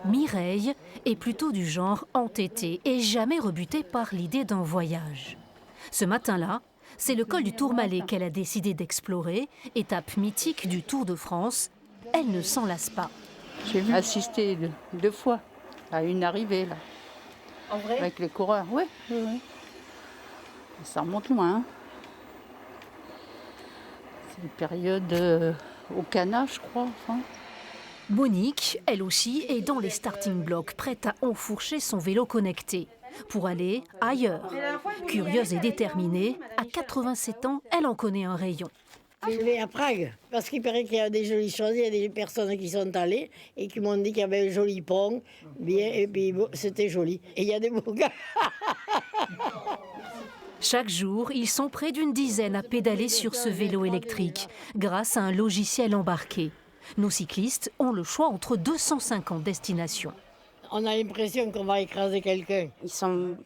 Mireille est plutôt du genre entêtée et jamais rebutée par l'idée d'un voyage. Ce matin-là, c'est le col du Tourmalet qu'elle a décidé d'explorer, étape mythique du Tour de France. Elle ne s'en lasse pas. J'ai vu assister deux fois à une arrivée là. En vrai ? Avec les coureurs, oui. Ça remonte loin. Hein. C'est une période au Cana, je crois. Enfin. Monique, elle aussi, est dans les starting blocks, prête à enfourcher son vélo connecté pour aller ailleurs. Curieuse et déterminée, à 87 ans, elle en connaît un rayon. Je vais à Prague, parce qu'il paraît qu'il y a des jolies choses, il y a des personnes qui sont allées et qui m'ont dit qu'il y avait un joli pont, bien, et puis bon, c'était joli. Et il y a des beaux gars. Chaque jour, ils sont près d'une dizaine à pédaler sur ce vélo électrique, grâce à un logiciel embarqué. Nos cyclistes ont le choix entre 250 destinations. On a l'impression qu'on va écraser quelqu'un. Ils sont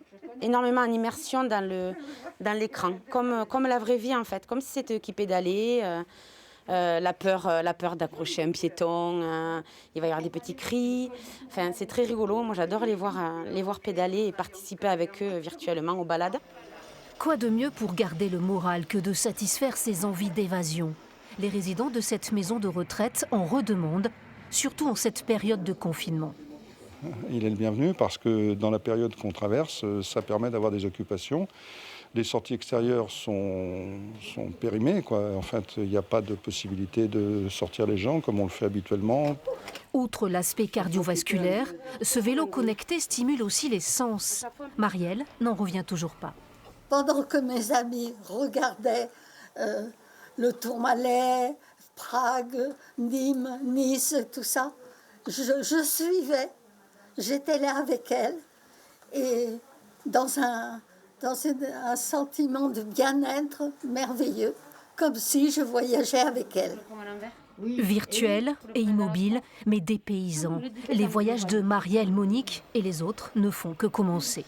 énormément en immersion dans l'écran, comme la vraie vie en fait, comme si c'était eux qui pédalaient. La peur d'accrocher un piéton, il va y avoir des petits cris. Enfin, c'est très rigolo. Moi, j'adore les voir pédaler et participer avec eux virtuellement aux balades. Quoi de mieux pour garder le moral que de satisfaire ses envies d'évasion ? Les résidents de cette maison de retraite en redemandent, surtout en cette période de confinement. Il est le bienvenu parce que dans la période qu'on traverse, ça permet d'avoir des occupations. Les sorties extérieures sont périmées, quoi. En fait, il n'y a pas de possibilité de sortir les gens comme on le fait habituellement. Outre l'aspect cardiovasculaire, ce vélo connecté stimule aussi les sens. Marielle n'en revient toujours pas. Pendant que mes amis regardaient le Tourmalet, Prague, Nîmes, Nice, tout ça, je suivais. J'étais là avec elle et dans un sentiment de bien-être merveilleux, comme si je voyageais avec elle. Virtuel et immobile, mais dépaysant. Les voyages de Marielle, Monique et les autres ne font que commencer.